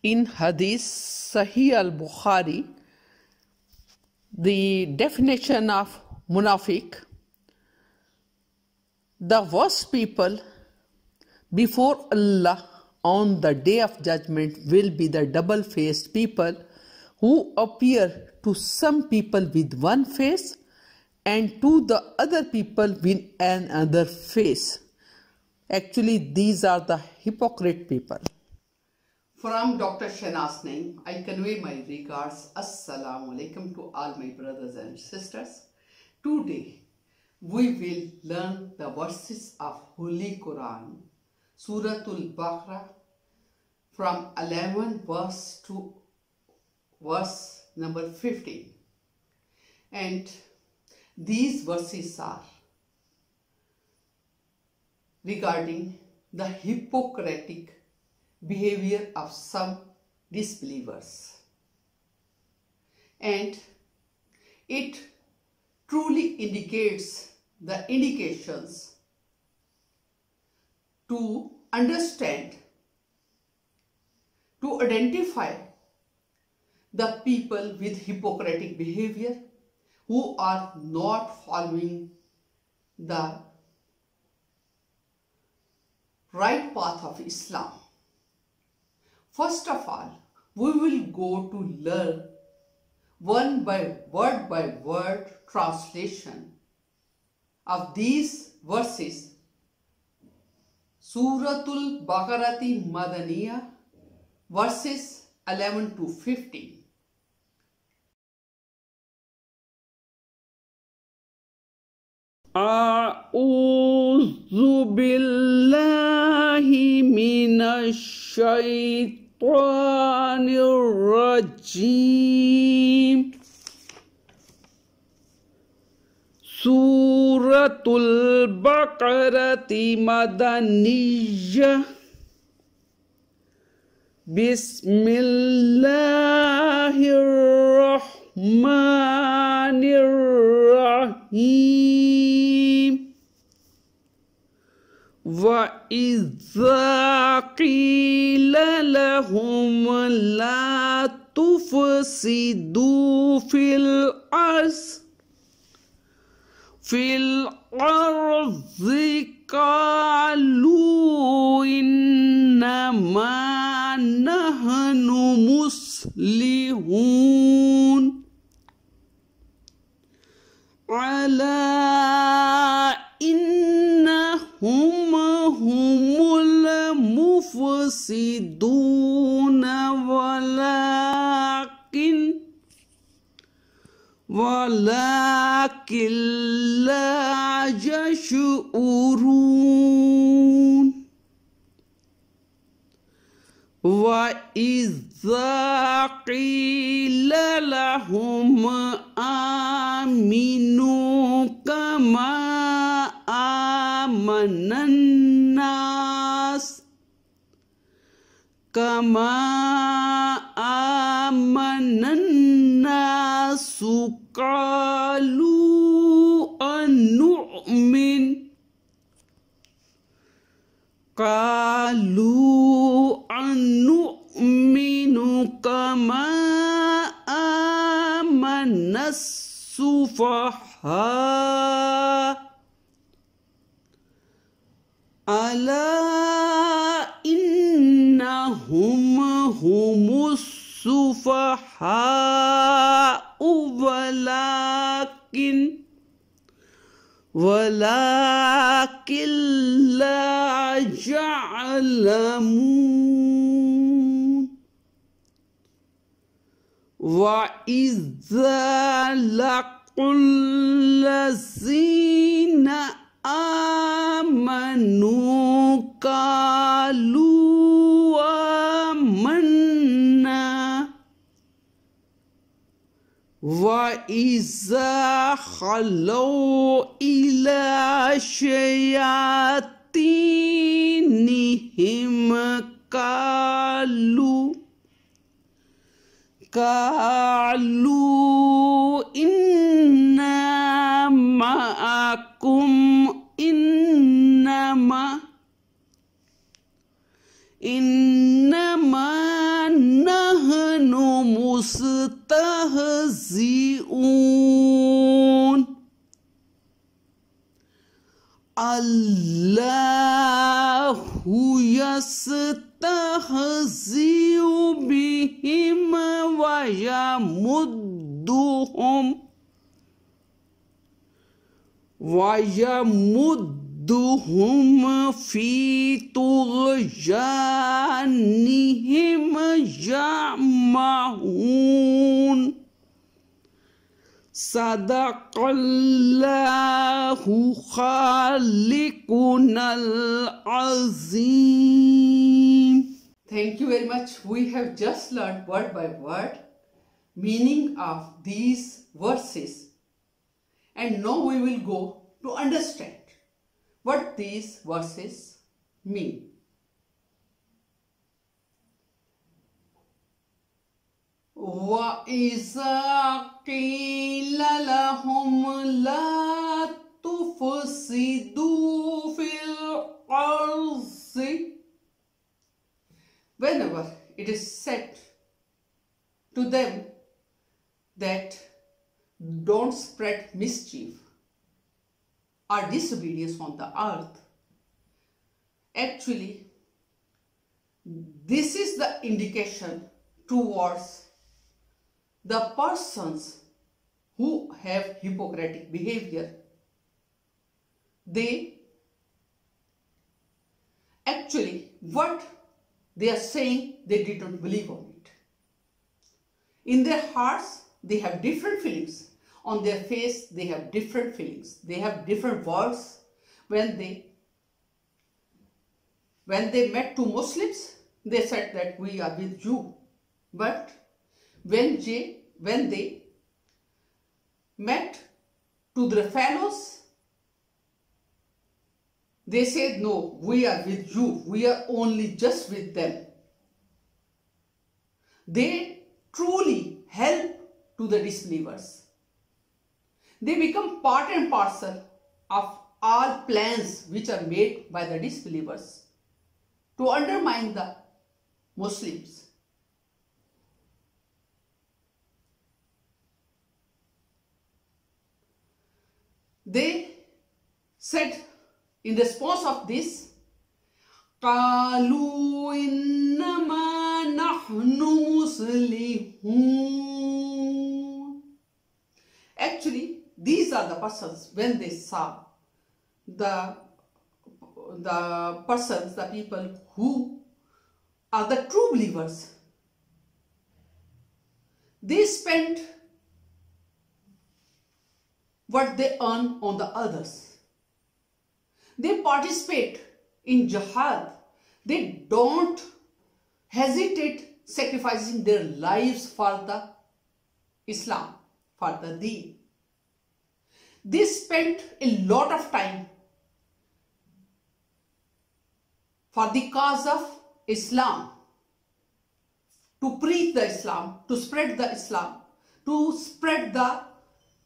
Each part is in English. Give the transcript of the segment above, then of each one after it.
In Hadith Sahe Al-Bukari, the definition of Munafiq, the worst people before Allah on the day of judgment will be the double-faced people who appear to some people with one face and to the other people with another face. Actually, these are the hypocrite people. From Dr. Shana's name, I convey my regards. Assalamu alaikum to all my brothers and sisters. Today, we will learn the verses of Holy Quran, Surah Al-Baqarah, from 11 verse to verse number 15. And these verses are regarding the hypocritic behavior of some disbelievers, and it truly indicates the indications to understand, to identify the people with hypocritic behavior who are not following the right path of Islam. First of all, we will go to learn by word translation of these verses. Suratul Baqarati Madaniya, verses 11 to 15. A'udhu billahi minash shaitanir rajim. Suratul Baqarati Madaniyah. Bismillahirrahmanirrahim. Wa idza qila lahum la tufsidu fil ardi qalu innama nahnu muslihun. Ala innahum humul mufsiduna walakin la yash'urun. Wa idza qila lahum aminu kama amanan nas qalu anu'minu kama amanas sufaha. Ala innahum humus sufaha walakin la ya'lamun. Wa idza laqul lazina amanu qalu amanna. Wa iza khalu ila shayatinihim qalu inna ma'akum innama Allahu yastahzi'u bihim wa yamudduhum fi tughyanihim ya'mahun. Sadaqallahu khaliqunal azim. Thank you very much. We have just learned word by word meaning of these verses, and now we will go to understand what these verses mean. وَإِذَا قِيلَ لَهُمْ لَا تُفْسِدُوا فِي الْأَرْضِ, whenever it is said to them that don't spread mischief or disobedience on the earth, actually this is the indication towards the persons who have hypocritic behavior. They actually, what they are saying, they did not believe on it. In their hearts, they have different feelings. On their face, they have different feelings. They have different words. When they met two Muslims, they said that we are with you. But when they met to their fellows, they said, no, we are with you. We are only just with them. They truly help to the disbelievers. They become part and parcel of all plans which are made by the disbelievers to undermine the Muslims. They said in response of this, قَالُوا إِنَّمَا نَحْنُ مُصْلِحُونَ. Actually, these are the persons, when they saw the persons, the people who are the true believers, they spent what they earn on the others. They participate in jihad. They don't hesitate sacrificing their lives for the Islam, for the Deen. They spent a lot of time for the cause of Islam, to preach the Islam, to spread the Islam, to spread the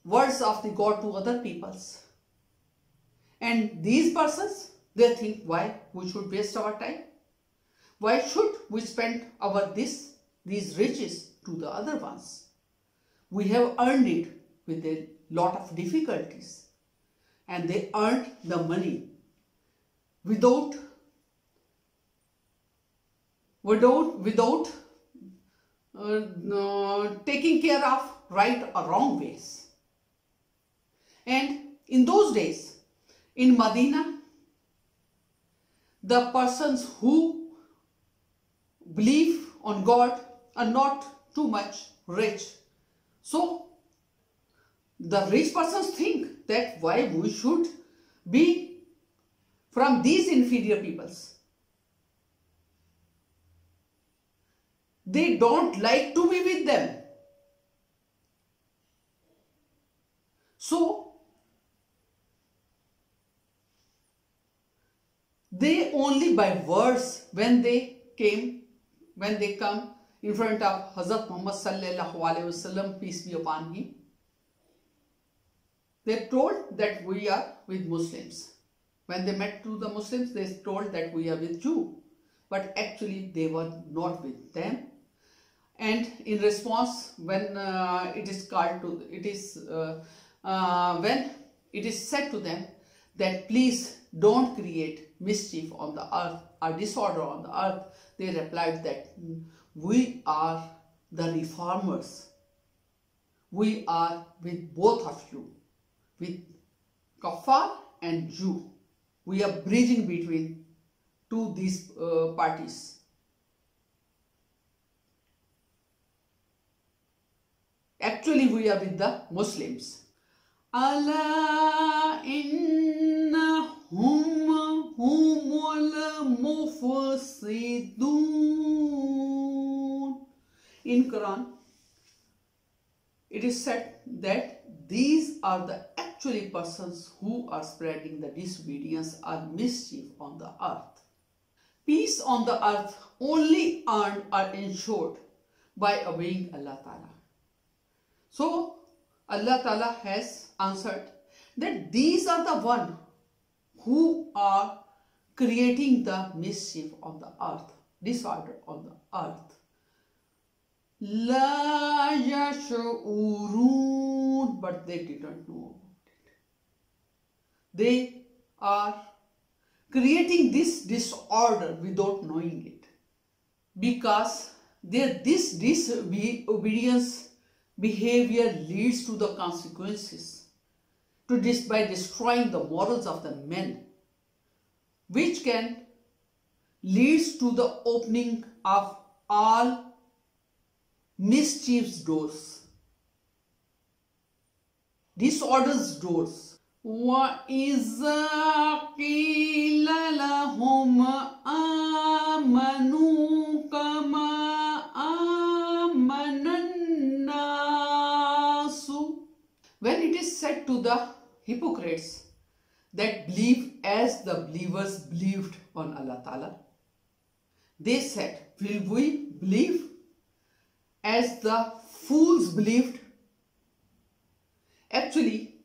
words of the God to other peoples. And these persons, they think, why we should waste our time? Why should we spend these riches to the other ones? We have earned it with a lot of difficulties, and they earned the money without taking care of right or wrong ways. And in those days, in Medina, the persons who believe on God are not too much rich. So the rich persons think that why we should be from these inferior peoples. They don't like to be with them. So they only by words, when they come in front of Hazrat Muhammad sallallahu alaihi wasallam, peace be upon him, they told that we are with Muslims. When they met to the Muslims, they told that we are with you, but actually they were not with them. And in response, when when it is said to them that please don't create mischief on the earth or disorder on the earth. They replied that we are the reformers. We are with both of you, with Kafar and Jew. We are bridging between these parties. Actually, we are with the Muslims. Ala innahum humul mufsidun. In Quran, it is said that these are the actually persons who are spreading the disobedience or mischief on the earth. Peace on the earth only earned or ensured by obeying Allah Ta'ala. So Allah Ta'ala has answered that these are the one who are creating the mischief on the earth, disorder on the earth. La yash'urun, but they didn't know about it. They are creating this disorder without knowing it, because this disobedience behavior leads to the consequences, by destroying the morals of the men, which can leads to the opening of all mischief's doors, disorders doors. وَإِذَا قِيلَ لَهُمْ آمَنُوا كَمَا آمَنَ النَّاسُ. When it is said to the hypocrites that believe as the believers believed on Allah Ta'ala, they said, will we believe as the fools believed? Actually,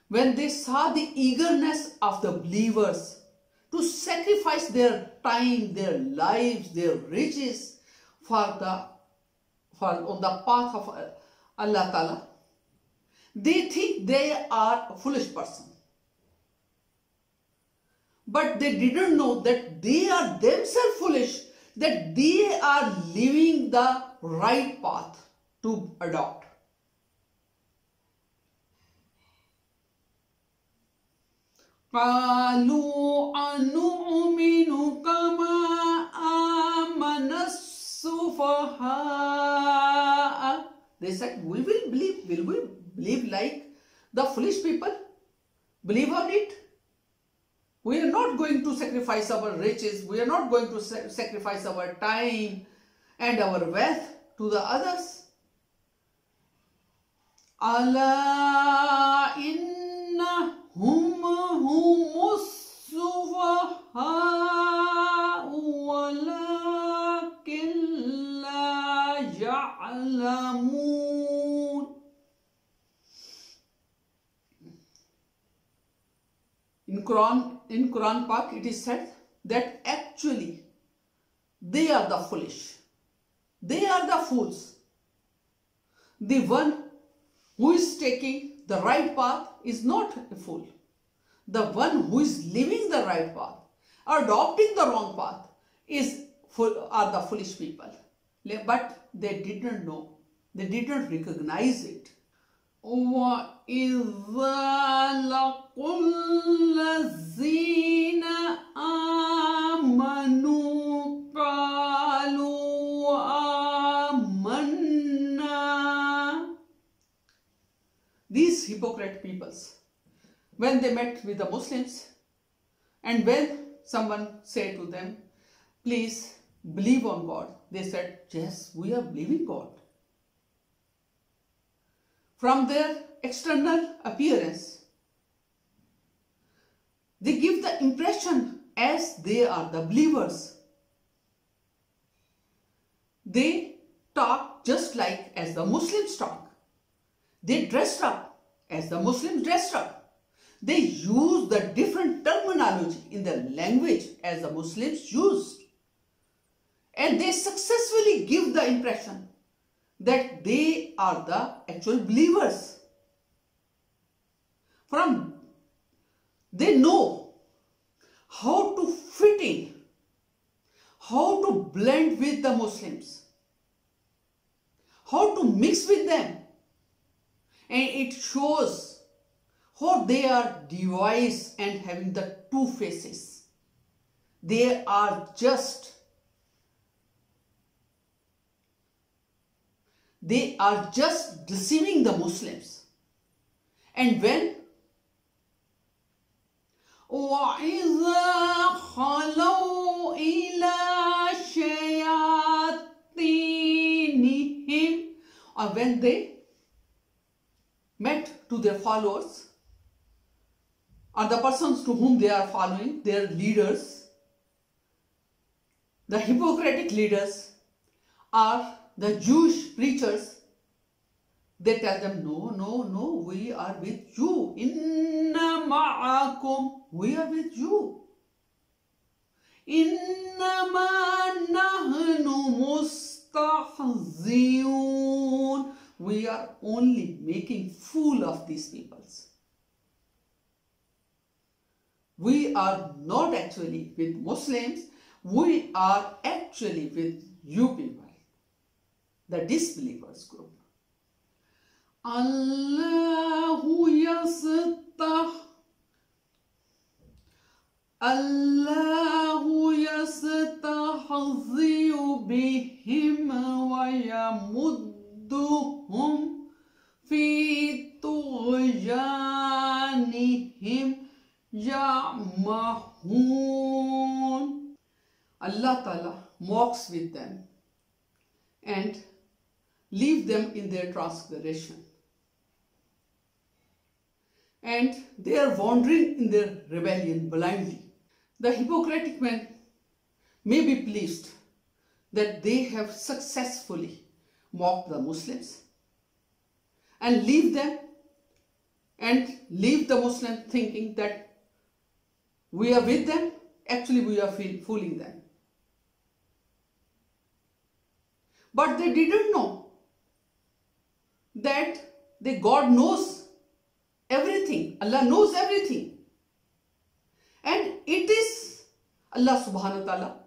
when they saw the eagerness of the believers to sacrifice their time, their lives, their riches on the path of Allah Ta'ala, they think they are a foolish person. But they didn't know that they are themselves foolish, that they are leaving the right path to adopt. قَالُوا أَنُؤْمِنُ كَمَا آمَنَ السُّفَهَاءُ. They said, will we believe like the foolish people? Believe on it? We are not going to sacrifice our riches. We are not going to sacrifice our time and our wealth to the others. Ala inna hum السفهاء ولكن لا يعلمون. In Quran Pak, it is said that actually they are the foolish. They are the fools. The one who is taking the right path is not a fool. The one who is living the right path, adopting the wrong path, are the foolish people. But they didn't know. They didn't recognize it. وَإِذَا لَقُوا الَّذِينَ آمَنُوا قَالُوا آمَنَّا. These hypocrite peoples, when they met with the Muslims, and when someone said to them, please believe on God, they said, yes, we are believing God. From their external appearance, they give the impression as they are the believers. They talk just like as the Muslims talk. They dressed up as the Muslims dressed up. They use the different terminology in the language as the Muslims used. And they successfully give the impression that they are the actual believers. They know blend with the Muslims, how to mix with them. And it shows how they are devised and having the two faces. They are just deceiving the Muslims. And when وَإِذَا خَلَوْا إِلَى شَيَاطِينِهِمْ, or when they met to their followers, or the persons to whom they are following, their leaders, the Hippocratic leaders, or the Jewish preachers, they tell them, no, we are with you. Inna ma'akum, we are with you. Innama nahnu mustahziyun, we are only making fool of these peoples. We are not actually with Muslims, we are actually with you people, the disbelievers group. Allahu yastahzi'u bihim wa yamudduhum fi tughyanihim ya'mahun. Allah Ta'ala mocks with them and leave them in their transgression. And they are wandering in their rebellion blindly. The Hippocratic men may be pleased that they have successfully mocked the Muslims and leave them and leave the Muslims thinking that we are with them, actually we are fooling them. But they didn't know that God knows everything. Allah knows everything. And it is Allah subhanahu wa ta'ala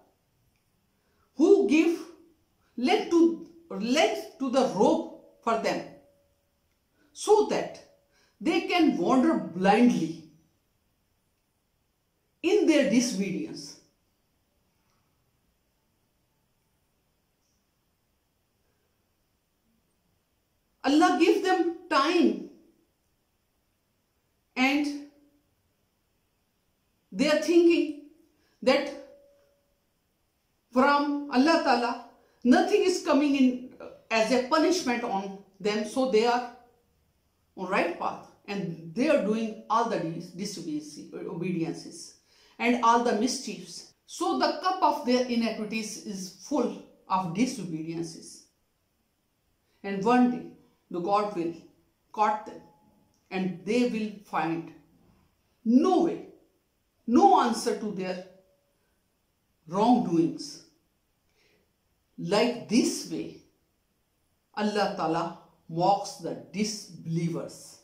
who give length to the rope for them so that they can wander blindly in their disobedience. Allah gives them time and they are thinking that from Allah Ta'ala nothing is coming in as a punishment on them, so they are on right path and they are doing all the disobediences and all the mischiefs. So the cup of their iniquities is full of disobediences. And one day the God will cut them and they will find no way, no answer to their wrongdoings. Like this way, Allah Ta'ala mocks the disbelievers.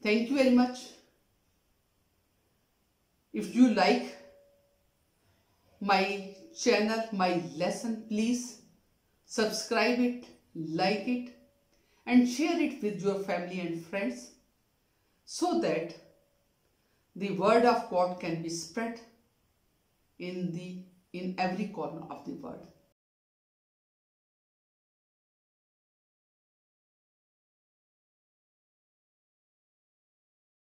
Thank you very much. If you like my channel, my lesson, please subscribe it, like it, and share it with your family and friends so that the word of God can be spread in every corner of the world.